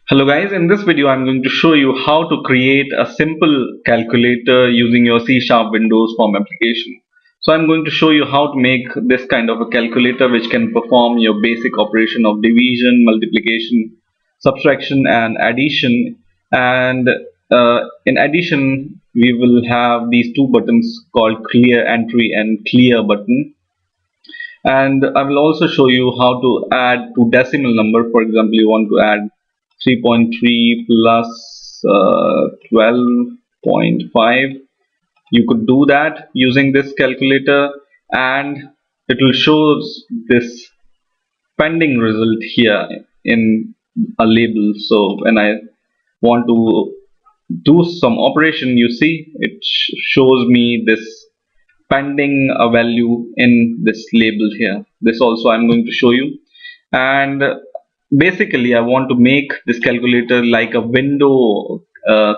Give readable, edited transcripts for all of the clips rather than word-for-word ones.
Hello guys, in this video I'm going to show you how to create a simple calculator using your C# Windows Form application. So I'm going to show you how to make this kind of a calculator which can perform your basic operation of division, multiplication, subtraction and addition. And in addition we will have these two buttons called clear entry and clear button. And I will also show you how to add two decimal number. For example, you want to add 3.3 plus 12.5. You could do that using this calculator, and it will show this pending result here in a label. So when I want to do some operation, you see it shows me this pending a value in this label here. This also I'm going to show you. And basically I want to make this calculator like a window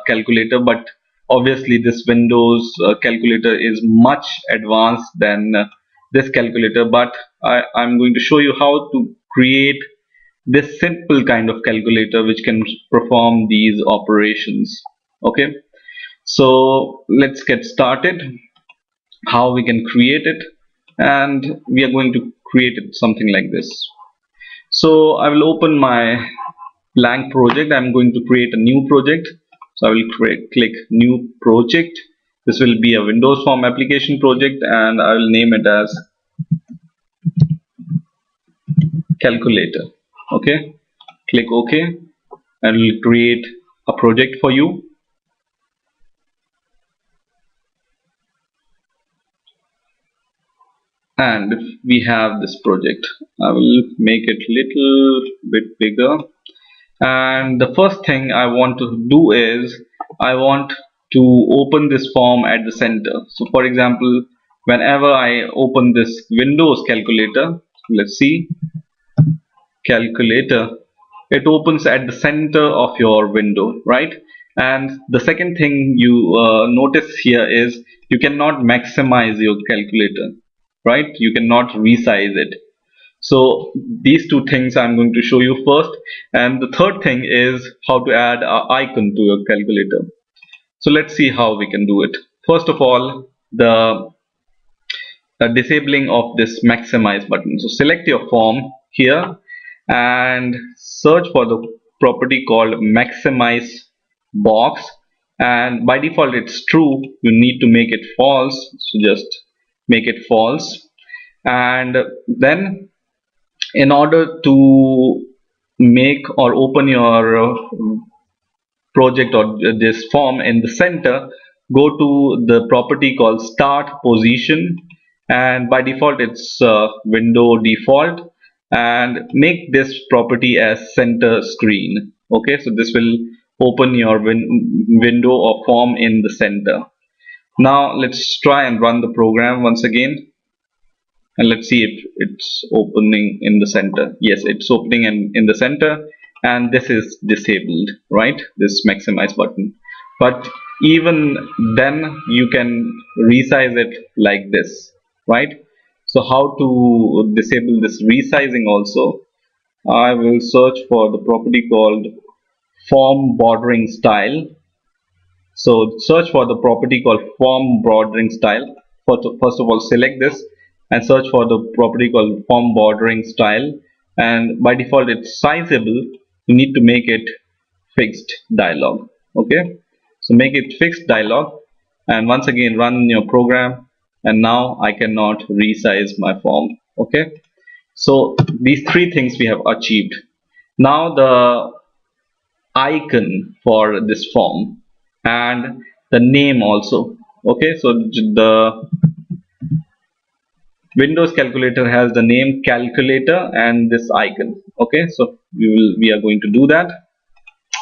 calculator, but obviously this Windows calculator is much advanced than this calculator, but I'm going to show you how to create this simple kind of calculator which can perform these operations. Okay, so let's get started how we can create it, and we are going to create it something like this. So I will open my blank project. I'm going to create a new project. So I will click new project. This will be a Windows Form application project, and I will name it as calculator. Okay, click OK, and will create a project for you. And we have this project. I will make it little bit bigger, and the first thing I want to do is I want to open this form at the center. So for example, whenever I open this Windows calculator, let's see, calculator, it opens at the center of your window, right? And the second thing you notice here is you cannot maximize your calculator, right? You cannot resize it. So these two things I'm going to show you first, and the third thing is how to add an icon to your calculator. So let's see how we can do it. First of all, the disabling of this maximize button. So select your form here and search for the property called maximize box, and by default it's true. You need to make it false, so just make it false. And then in order to make or open your project or this form in the center, go to the property called start position, and by default it's window default, and make this property as center screen. Okay, so this will open your window or form in the center. Now let's try and run the program once again, and let's see if it's opening in the center. Yes, it's opening in the center, and this is disabled, right, this maximize button. But even then you can resize it like this, right? So how to disable this resizing also, I will search for the property called form bordering style. So search for the property called form bordering style. First of all, select this and search for the property called form bordering style, and by default it's sizable. You need to make it fixed dialog. Okay, so make it fixed dialog, and once again run your program, and now I cannot resize my form. Okay, so these three things we have achieved. Now the icon for this form and the name also. Okay, so the Windows calculator has the name calculator and this icon. Okay, so we are going to do that.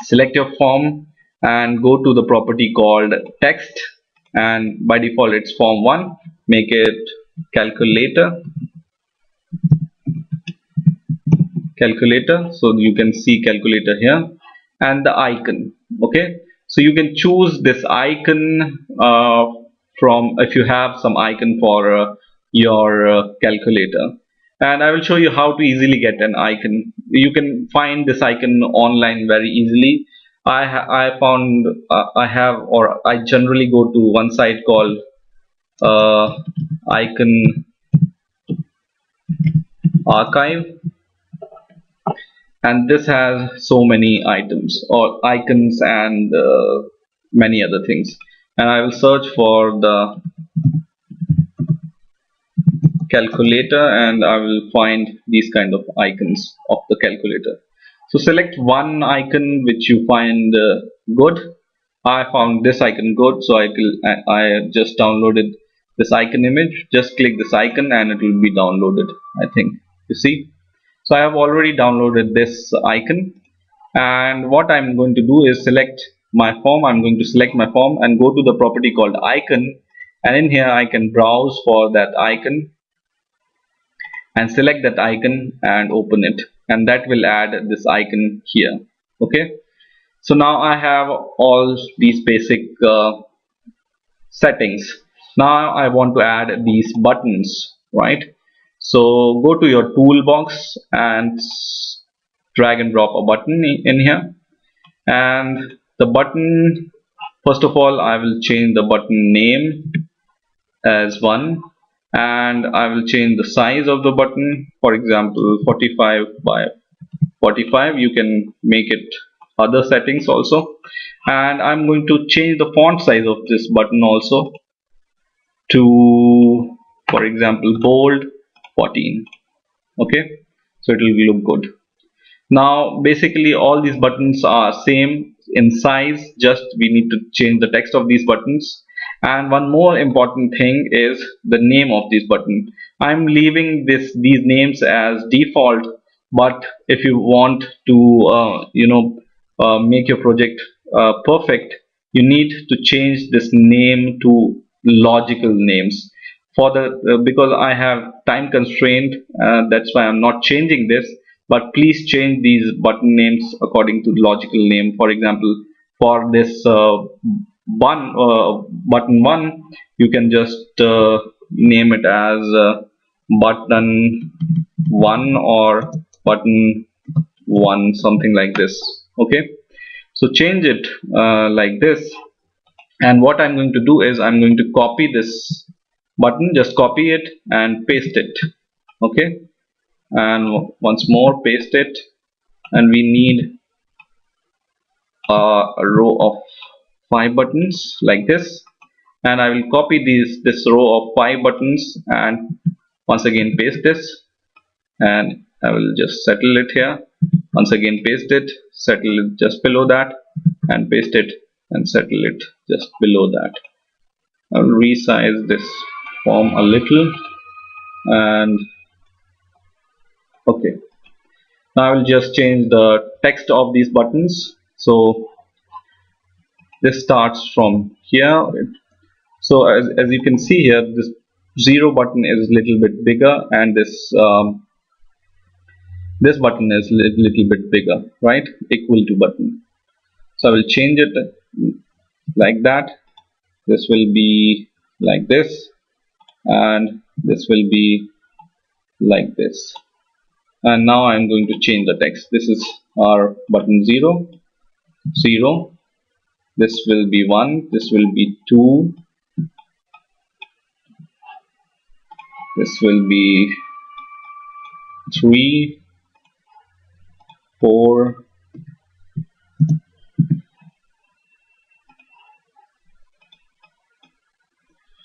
Select your form and go to the property called text, and by default it's form 1. Make it calculator, so you can see calculator here, and the icon. Okay, so you can choose this icon from, if you have some icon for your calculator. and I will show you how to easily get an icon. You can find this icon online very easily. I found I have, or I generally go to one site called Icon Archive, and this has so many items or icons and many other things. And I will search for the calculator and I will find these kind of icons of the calculator. So select one icon which you find good. I found this icon good, so I just downloaded this icon image. Just click this icon and it will be downloaded, I think. You see, so I have already downloaded this icon, and what I'm going to do is select my form. I'm going to select my form and go to the property called icon, and in here I can browse for that icon and select that icon and open it, and that will add this icon here. Okay, so now I have all these basic settings. Now I want to add these buttons, right? So go to your toolbox and drag and drop a button in here, and the button, first of all I will change the button name as 1, and I will change the size of the button, for example 45 by 45. You can make it other settings also, and I'm going to change the font size of this button also to, for example, bold 14. Okay, so it will look good. Now basically all these buttons are same in size, just we need to change the text of these buttons. And one more important thing is the name of this button. I'm leaving these names as default, but if you want to make your project perfect, you need to change this name to logical names. For the because I have time constraint, that's why I'm not changing this, but please change these button names according to the logical name. For example, for this button 1, you can just name it as button 1 or button 1, something like this. Okay, so change it like this, and what I'm going to do is I'm going to copy this button, just copy it and paste it. Okay, and once more paste it, and we need a row of 5 buttons like this, and I will copy this row of 5 buttons and once again paste this, and I will just settle it here, once again paste it, settle it just below that, and paste it and settle it just below that. I will resize this form a little, and okay, now I will just change the text of these buttons. So this starts from here. So as you can see here, this 0 button is a little bit bigger, and this button is little bit bigger, right? Equal to button. So I will change it like that. This will be like this, and this will be like this. And now I'm going to change the text. This is our button 0, 0. This will be 1. This will be 2. This will be 3, 4,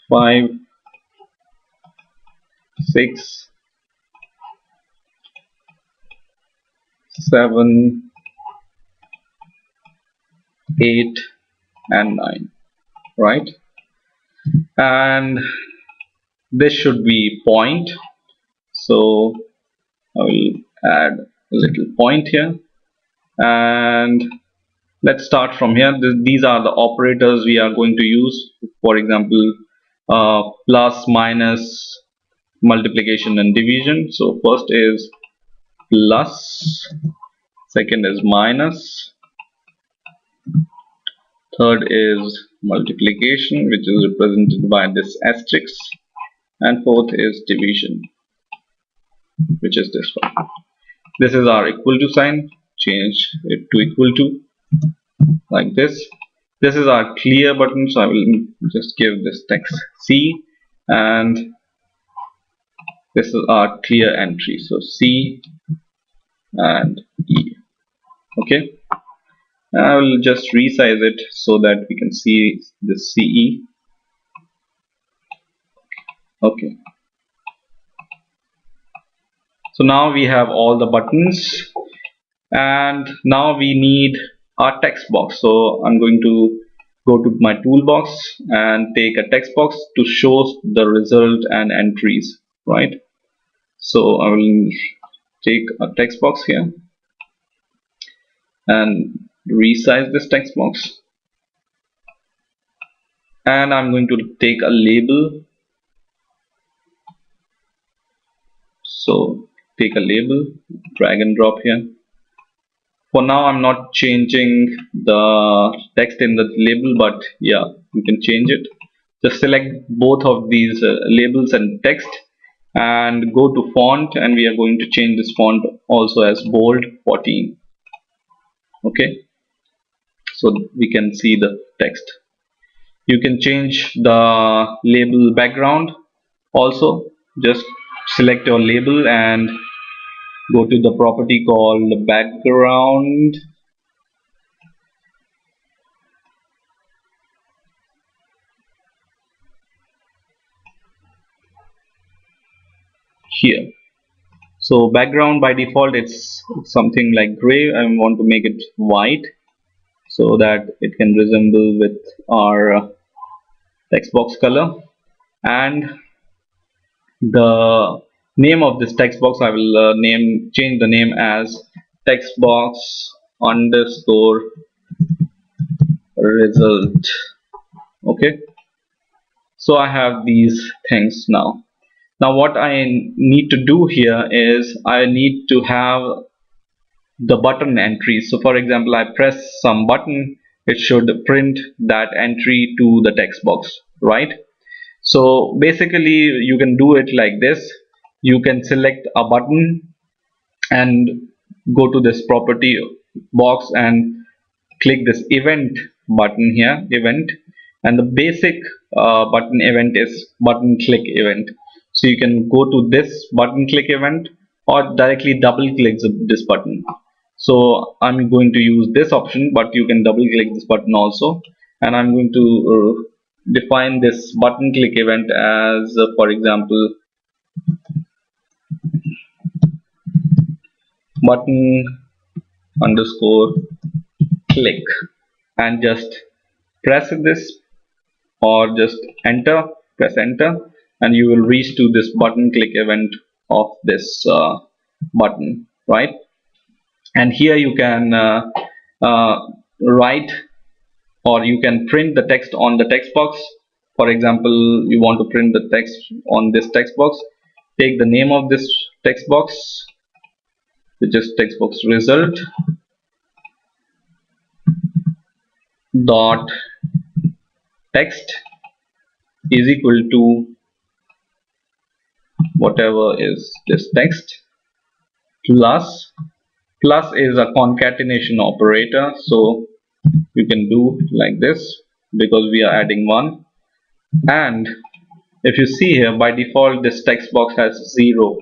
5, 6, 7, 8, and 9, right? And this should be point, so I will add a little point here, and let's start from here. These are the operators we are going to use. For example, plus, minus, multiplication and division. So first is plus, second is minus, third is multiplication, which is represented by this asterisk, and fourth is division. which is this one. This is our equal to sign. Change it to equal to, like this. This is our clear button, so I will just give this text C, and this is our clear entry, so C and E. Okay, I will just resize it so that we can see the CE. Okay, so now we have all the buttons, and now we need our text box. So I'm going to go to my toolbox and take a text box to show the result and entries, right? So I will take a text box here and resize this text box, and I'm going to take a label. So take a label, drag and drop here. For now I'm not changing the text in the label, but yeah, you can change it. Just select both of these labels and text and go to font, and we are going to change this font also as bold 14. Okay, so we can see the text. You can change the label background also. Just select your label and go to the property called background. Here, so background by default it's something like gray. I want to make it white so that it can resemble with our text box color. And the name of this text box, I will change the name as text box underscore result. Okay, so I have these things now. Now what I need to do here is I need to have the button entries. So for example, I press some button, it should print that entry to the text box, right? So basically you can do it like this. You can select a button and go to this property box and click this event button here, event, and the basic button event is button click event. So you can go to this button click event or directly double click this button. So I'm going to use this option, but you can double click this button also, and I'm going to define this button click event as for example button underscore click, and just press this or just enter, press enter, and you will reach to this button click event of this button, right? And here you can write, or you can print the text on the text box. For example, you want to print the text on this text box. Take the name of this text box, which is text box result dot text is equal to whatever is this text plus is a concatenation operator, so you can do like this because we are adding one. And if you see here, by default this text box has 0,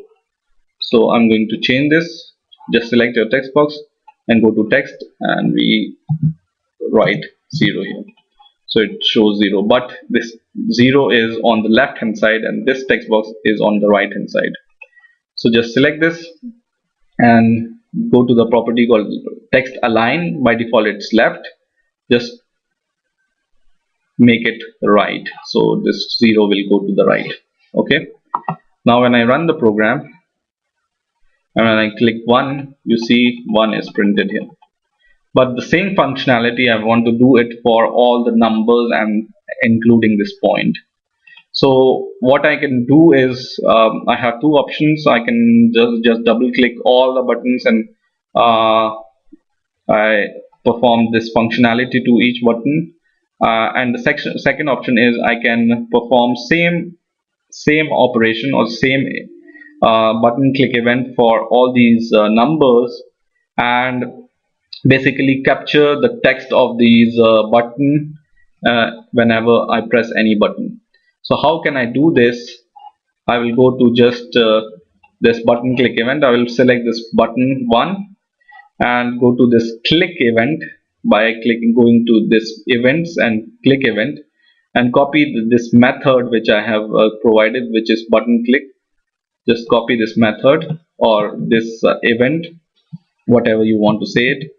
so I'm going to change this. Just select your text box and go to text, and we write 0 here, so it shows 0, but this 0 is on the left hand side and this text box is on the right hand side. So just select this and go to the property called text align. By default it's left, just make it right, so this 0 will go to the right. Okay, now when I run the program and when I click 1, you see 1 is printed here. But the same functionality I want to do it for all the numbers and including this point. So what I can do is I have two options. I can just double click all the buttons and I perform this functionality to each button. And the second option is I can perform same operation or same button click event for all these numbers, and basically capture the text of these button whenever I press any button. So how can I do this? I will go to just this button click event. I will select this button 1 and go to this click event by going to this events and click event, and copy this method which I have provided, which is button click. Just copy this method or this event, whatever you want to say it,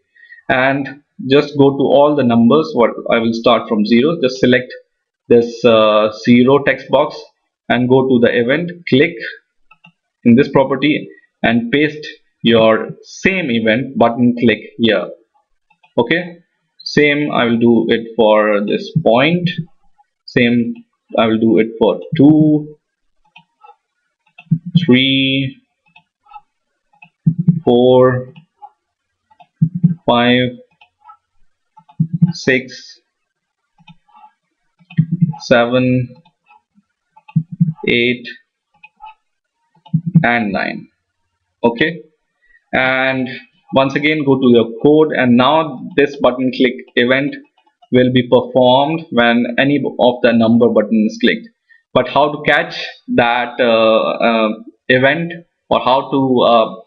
and just go to all the numbers. What I will start from 0. Just select this 0 text box and go to the event, click in this property and paste your same event button click here. Okay, same I will do it for this point, same I will do it for 2, 3, 4, 5, 6, 7, 8 and 9. Okay, and once again go to your code, and now this button click event will be performed when any of the number button is clicked. But how to catch that event, or how to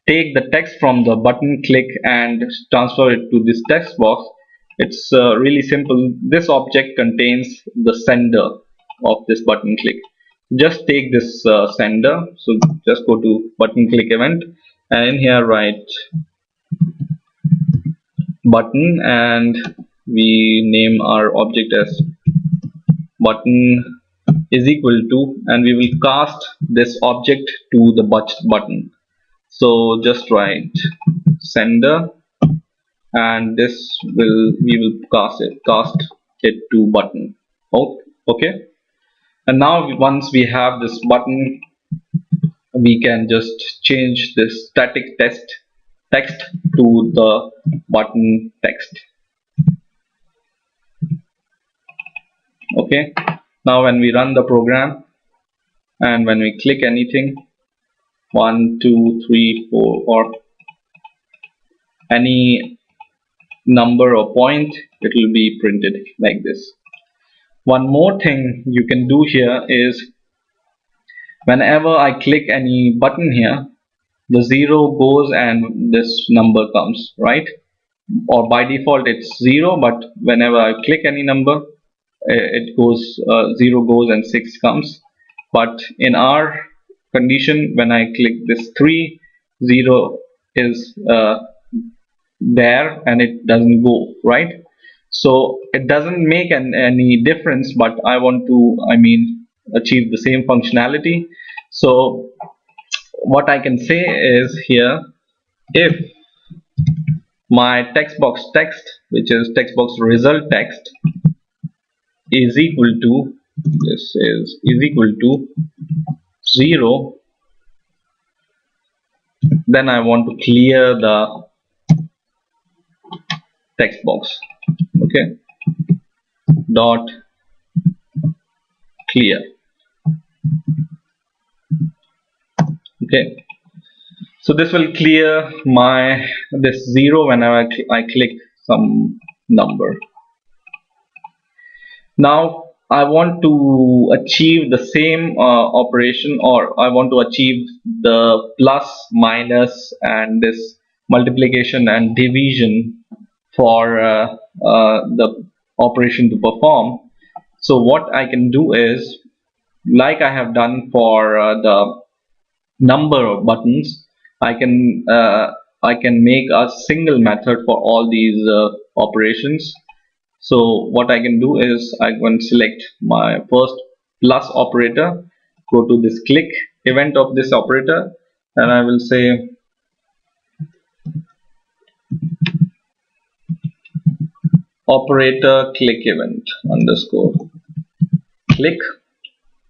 take the text from the button click and transfer it to this text box? It's really simple. This object contains the sender of this button click. Just take this sender, so just go to button click event and in here write button, and we name our object as button is equal to, and we will cast this object to the button. So just write sender, and this we will cast it to button. Okay, and now once we have this button, we can just change this static text to the button text. Okay, now when we run the program and when we click anything, 1, 2, 3, 4 or any number or point, it will be printed like this. One more thing you can do here is, whenever I click any button here, the 0 goes and this number comes, right? Or by default it's 0, but whenever I click any number, it goes 0 goes and 6 comes. But in our condition, when I click this 3, 0 is there and it doesn't go, right? So it doesn't make any difference, but I want to achieve the same functionality. So what I can say is here, if my text box text, which is text box result text, is equal to 0, then I want to clear the text box. Okay, dot clear. Okay, so this will clear this 0 whenever I click some number. Now I want to achieve the same operation, or I want to achieve the plus, minus and this multiplication and division for the operation to perform. So what I can do is, like I have done for the number of buttons, I can make a single method for all these operations. So what I can do is, I can select my first plus operator, go to this click event of this operator, and I will say operator click event underscore click,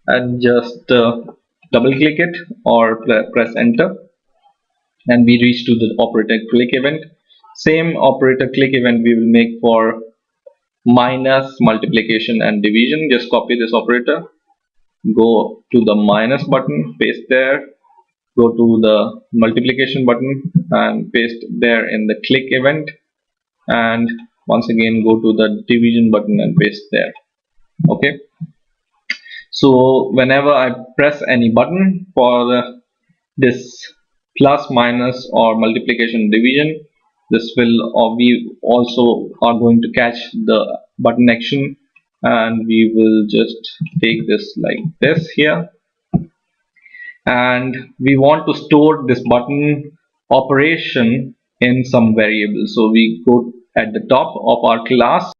and just double click it or press enter, and we reach to the operator click event. Same operator click event we will make for minus, multiplication and division. Just copy this operator, go to the minus button, paste there, go to the multiplication button and paste there in the click event, and once again go to the division button and paste there. Okay, so whenever I press any button for this plus, minus, or multiplication, division, this will, or we also are going to catch the button action, and we will just take this like this here, and we want to store this button operation in some variable. So we go at the top of our class